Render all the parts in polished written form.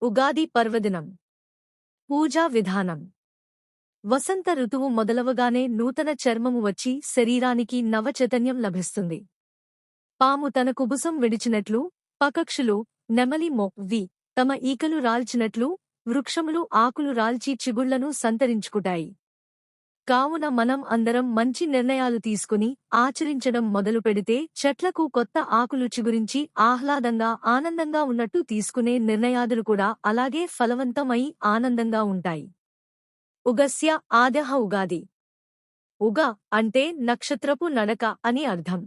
ఉగాది పర్వదినం. పూజా విధానం. వసంత ఋతువు మొదలవగానే నూతన చర్మము వచ్చి శరీరానికి నవచైతన్యం లభిస్తుంది. పాము తన కుబుసం విడిచినట్లు, పక్షులు, నెమలి మొవ్వి తమ ఈకలు రాల్చినట్లు, వృక్షములు ఆకులు రాల్చి చిగుళ్లను సంతరించుకుటాయి. కావున మనం అందరం మంచి నిర్ణయాలు తీసుకుని ఆచరించడం మొదలుపెడితే చెట్లకు కొత్త ఆకులు చిగురించి ఆహ్లాదంగా ఆనందంగా ఉన్నట్టు తీసుకునే నిర్ణయాదులు కూడా అలాగే ఫలవంతమై ఆనందంగా ఉంటాయి. ఉగస్య ఆద్యః ఉగాది. ఉగ అంటే నక్షత్రపు నడక అని అర్థం.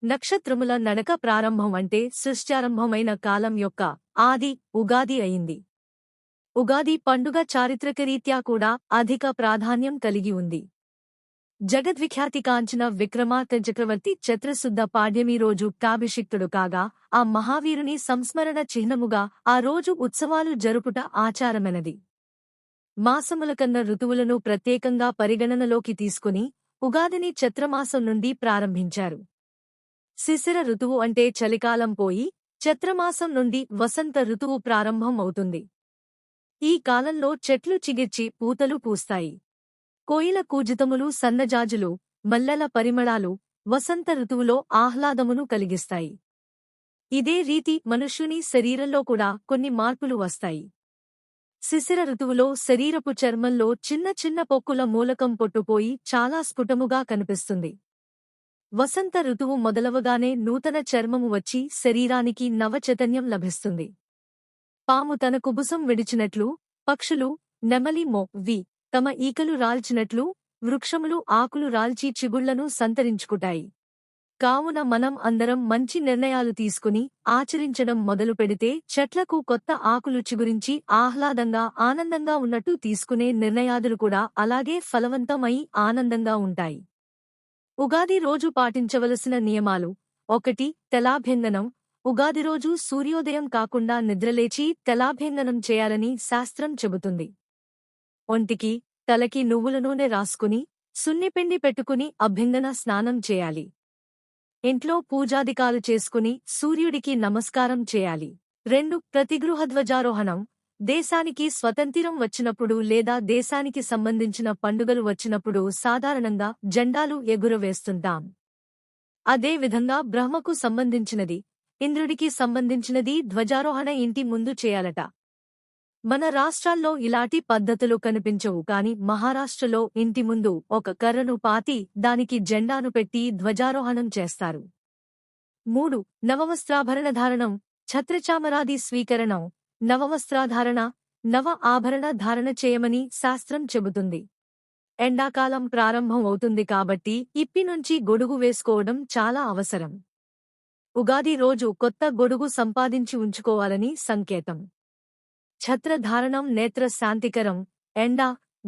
నక్షత్రముల నడక ప్రారంభం అంటే సృష్ట్యారంభమైన కాలం యొక్క ఆది ఉగాది అయింది. ఉగాది పండుగ చారిత్రకరీత్యా కూడా అధిక ప్రాధాన్యం కలిగి ఉంది. జగద్విఖ్యాతికాంచిన విక్రమార్క చక్రవర్తి చైత్రశుద్ధ పాడ్యమి రోజు కాభిషిక్తుడు కాగా ఆ మహావీరుని సంస్మరణ చిహ్నముగా ఆ రోజు ఉత్సవాలు జరుపుట ఆచారమెనది. మాసములకన్న ఋతువులను ప్రత్యేకంగా పరిగణనలోకి తీసుకుని ఉగాదిని చైత్రమాసం నుండి ప్రారంభించారు. శిశిర ఋతువు అంటే చలికాలం పోయి చైత్రమాసం నుండి వసంత ఋతువు ప్రారంభం అవుతుంది. ఈ కాలంలో చెట్లు చిగిర్చి పూతలు పూస్తాయి. కోయిల కూజితములు సన్నజాజులు, మల్లెల పరిమళాలు వసంత ఋతువులో ఆహ్లాదమును కలిగిస్తాయి. ఇదే రీతి మనుష్యుని శరీరంలో కూడా కొన్ని మార్పులు వస్తాయి. శిశిర ఋతువులో శరీరపు చర్మంలో చిన్న చిన్న పొక్కుల మూలకం పొట్టుపోయి చాలా స్ఫుటముగా కనిపిస్తుంది. వసంత ఋతువు మొదలవగానే నూతన చర్మము వచ్చి శరీరానికి నవచైతన్యం లభిస్తుంది. పాము తన కుబుసం విడిచినట్లు, పక్షులు, నెమలి మొవ్వి తమ ఈకలు రాల్చినట్లు, వృక్షములు ఆకులు రాల్చి చిగుళ్లను సంతరించుకుటాయి. కావున మనం అందరం మంచి నిర్ణయాలు తీసుకుని ఆచరించడం మొదలుపెడితే చెట్లకు కొత్త ఆకులు చిగురించి ఆహ్లాదంగా ఆనందంగా ఉన్నట్టు తీసుకునే నిర్ణయాదులు కూడా అలాగే ఫలవంతమై ఆనందంగా ఉంటాయి. ఉగాది రోజు పాటించవలసిన నియమాలు. 1. తెలాభ్యంగనం. ఉగాది రోజు సూర్యోదయం కాకుండా నిద్రలేచి తెలాభ్యంగనం చేయాలని శాస్త్రం చెబుతుంది. ఒంటికి, తలకి నువ్వుల నూనె రాసుకుని, సున్నిపిండి పెట్టుకుని అభ్యంగన స్నానం చేయాలి. ఇంట్లో పూజాదికాలు చేసుకుని సూర్యుడికి నమస్కారం చేయాలి. 2. ప్రతిగృహధ్వజారోహణం. దేశానికి స్వతంత్రం వచ్చినప్పుడు లేదా దేశానికి సంబంధించిన పండుగలు వచ్చినప్పుడు సాధారణంగా జెండాలు ఎగురవేస్తుంటాం. అదే విధంగా బ్రహ్మకు సంబంధించినది, ఇంద్రుడికి సంబంధించినది ధ్వజారోహణ ఇంటి ముందు చేయాలట. మన రాష్ట్రాల్లో ఇలాంటి పద్ధతులు కనిపించవు కాని మహారాష్ట్రలో ఇంటి ముందు ఒక కర్రను పాతి దానికి జెండాను పెట్టి ధ్వజారోహణం చేస్తారు. 3. నవవస్త్రాభరణధారణం. ఛత్రచామరాది స్వీకరణం. నవవస్త్రాధారణ, నవ ఆభరణ ధారణ చేయమని శాస్త్రం చెబుతుంది. ఎండాకాలం ప్రారంభం అవుతుంది కాబట్టి ఇప్పి నుంచి గొడుగు వేసుకోవడం చాలా అవసరం. ఉగాది రోజు కొత్త గొడుగు సంపాదించి ఉంచుకోవాలని సంకేతం. ఛత్రధారణం నేత్ర శాంతికరం. ఎండ,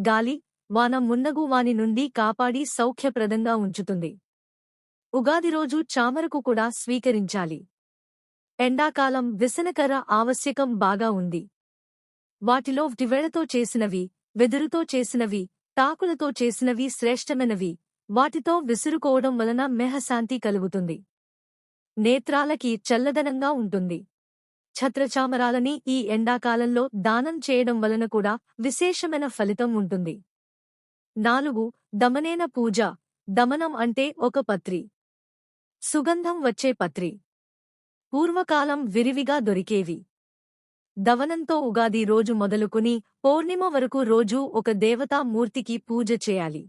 గాలి, వాన మున్నగు వాని నుండి కాపాడి సౌఖ్యప్రదంగా ఉంచుతుంది. ఉగాది రోజు చామరకు కూడా స్వీకరించాలి. ఎండాకాలం విసనకర్ర ఆవశ్యకం బాగా ఉంది. వాటిలో డివెడతో చేసినవి, వెదురుతో చేసినవి, తాకులతో చేసినవి శ్రేష్టమైనవి. వాటితో విసురుకోవడం వలన మేహశాంతి కలుగుతుంది. నేత్రాలకి చల్లదనంగా ఉంటుంది. ఛత్రచామరాలని ఈ ఎండాకాలంలో దానం చేయడం వలన కూడా విశేషమైన ఫలితం ఉంటుంది. 4. దమనేన పూజ. దమనం అంటే ఒక పత్రి. సుగంధం వచ్చే పత్రి. పూర్వకాలం విరివిగా దొరికేవి. దవనంతో ఉగాది రోజు మొదలుకుని పౌర్ణిమ వరకు రోజూ ఒక దేవతా మూర్తికి పూజ చేయాలి.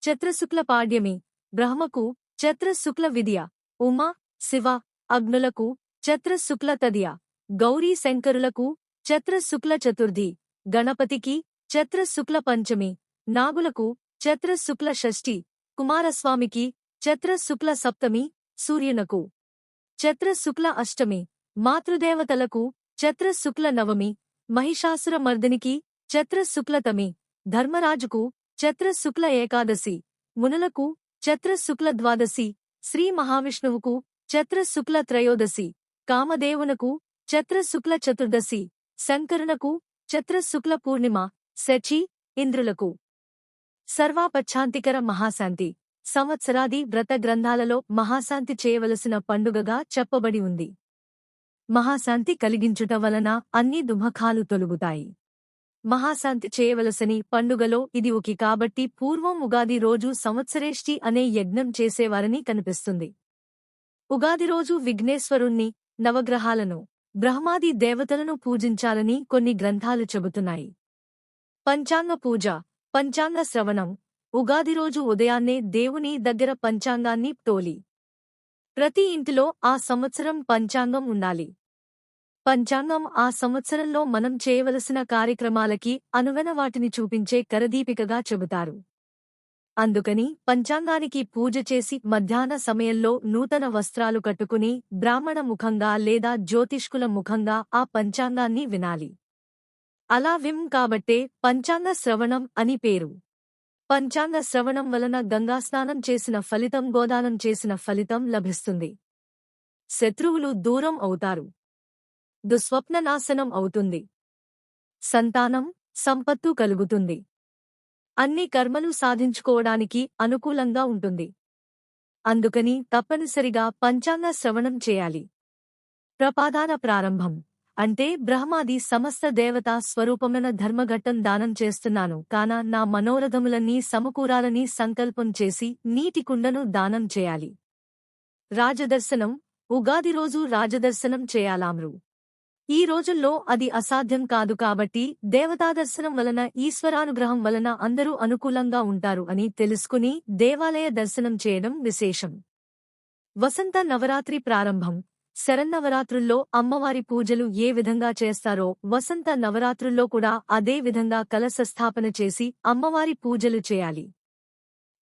చైత్రశుక్ల పాడ్యమి. బ్రహ్మకు చైత్రశుక్ల విద్య. ఉమా, శివ, అగ్నులకు చైత్రశుక్ల తదియ. గౌరీ శంకరులకు చైత్రశుక్ల చతుర్థి. గణపతికి చైత్రశుక్ల పంచమి. నాగులకు చైత్రశుక్ల షష్ఠి. కుమారస్వామికి చైత్రశుక్ల సప్తమి. సూర్యునకు చైత్రశుక్ల అష్టమి. మాతృదేవతలకు చైత్రశుక్ల నవమి. మహిషాసురమర్దినికి చైత్రశుక్లతమి. ధర్మరాజుకు చైత్రశుక్ల ఏకాదశి. మునులకు చైత్రశుక్ల ద్వాదశి. శ్రీ మహావిష్ణువుకు చైత్రశుక్ల త్రయోదశి. కామదేవునకు చైత్రశుక్ల చతుర్దశి. శంకరునకు చైత్రశుక్ల పూర్ణిమ. శచి, ఇంద్రులకు సర్వాపచ్ఛాంతికర మహాశాంతి. సంవత్సరాది వ్రత గ్రంథాలలో మహాశాంతి చేయవలసిన పండుగగా చెప్పబడి ఉంది. మహాశాంతి కలిగించుట వలన అన్ని దుఃఖాలు తొలగుతాయి. మహాశాంతి చేయవలసని పండుగలో ఇది ఒకి కాబట్టి పూర్వం ఉగాది రోజు సంవత్సరేష్టి అనే యజ్ఞం చేసేవారని కనిపిస్తుంది. ఉగాది రోజు విఘ్నేశ్వరుణ్ణి, నవగ్రహాలను, బ్రహ్మాది దేవతలను పూజించాలని కొన్ని గ్రంథాలు చెబుతున్నాయి. పంచాంగ పూజ, పంచాంగ శ్రవణం. ఉగాది రోజు ఉదయాన్నే దేవుని దగ్గర పంచాంగాన్ని తోలి ప్రతి ఇంటిలో ఆ సంవత్సరం పంచాంగం ఉండాలి. పంచాంగం ఆ సంవత్సరంలో మనం చేయవలసిన కార్యక్రమాలకి అనువైన వాటిని చూపించే కరదీపికగా చెబుతారు. అందుకని పంచాంగానికి పూజ చేసి మధ్యాహ్న సమయంలో నూతన వస్త్రాలు కట్టుకుని బ్రాహ్మణ ముఖంగా లేదా జ్యోతిష్కుల ముఖంగా ఆ పంచాంగాన్ని వినాలి. అలా కాబట్టే పంచాంగ శ్రవణం అని పేరు. పంచాంగ శ్రవణం వలన గంగాస్నానం చేసిన ఫలితం, గోదానం చేసిన ఫలితం లభిస్తుంది. శత్రువులు దూరం అవుతారు. దుస్వప్న నాశనం అవుతుంది. సంతానం, సంపత్తు కలుగుతుంది. అన్ని కర్మలు సాధించుకోవడానికి అనుకూలంగా ఉంటుంది. అందుకని తప్పనిసరిగా పంచాంగ శ్రవణం చేయాలి. ప్రపాదాన ప్రారంభం అంటే బ్రహ్మాది సమస్త దేవతా స్వరూపమైన ధర్మఘట్టం దానం చేస్తున్నాను కాన నా మనోరథములన్నీ సమకూరాలని సంకల్పం చేసి నీటి కుండను దానం చేయాలి. రాజదర్శనం. ఉగాది రోజు రాజదర్శనం చేయాలామ్రు. ఈ రోజుల్లో అది అసాధ్యం కాదు కాబట్టి దేవతాదర్శనం వలన, ఈశ్వరానుగ్రహం వలన అందరూ అనుకూలంగా ఉంటారు అని తెలుసుకుని దేవాలయ దర్శనం చేయడం విశేషం. వసంత నవరాత్రి ప్రారంభం. శరన్నవరాత్రుల్లో అమ్మవారి పూజలు ఏ విధంగా చేస్తారో వసంత నవరాత్రుల్లో కూడా అదే విధంగా కలశస్థాపన చేసి అమ్మవారి పూజలు చేయాలి.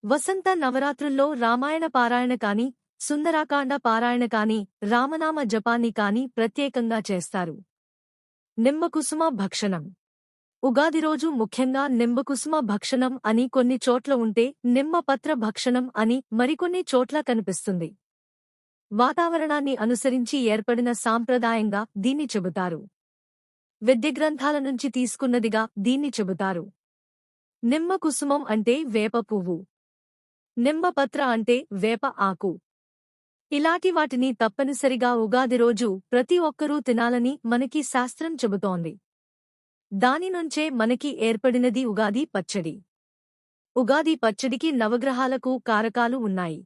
వసంత నవరాత్రుల్లో రామాయణ పారాయణ కాని, సుందరాకాండ పారాయణ కాని, రామనామ జపాన్ని కాని ప్రత్యేకంగా చేస్తారు. నిమ్మకుసుమ భక్షణం. ఉగాది రోజు ముఖ్యంగా నిమ్మకుసుమ భక్షణం అని కొన్ని చోట్ల ఉంటే నిమ్మపత్ర భక్షణం అని మరికొన్ని చోట్ల కనిపిస్తుంది. వాతావరణాన్ని అనుసరించి ఏర్పడిన సాంప్రదాయంగా దీన్ని చెబుతారు. విద్యగ్రంథాల నుంచి తీసుకున్నదిగా దీన్ని చెబుతారు. నిమ్మ కుసుమం అంటే వేప పువ్వు, నిమ్మపత్ర అంటే వేప ఆకు. ఇలాంటి వాటిని తప్పనిసరిగా ఉగాది రోజు ప్రతి ఒక్కరూ తినాలని మనకి శాస్త్రం చెబుతోంది. దానినుంచే మనకి ఏర్పడినది ఉగాది పచ్చడి. ఉగాది పచ్చడికి నవగ్రహాలకు కారకాలు ఉన్నాయి.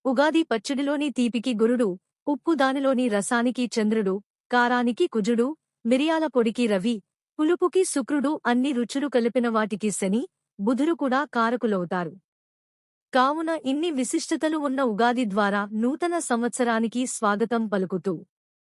ఉగాది పచ్చడిలోని తీపికి గురుడు, ఉప్పు దానిలోని రసానికి చంద్రుడు, కారానికి కుజుడు, మిరియాల పొడికి రవి, పులుపుకి శుక్రుడు, అన్ని రుచులు కలిపిన వాటికి శని, బుధుడు కూడా కారకులవుతారు. కావున ఇన్ని విశిష్టతలు ఉన్న ఉగాది ద్వారా నూతన సంవత్సరానికి స్వాగతం పలుకుతూ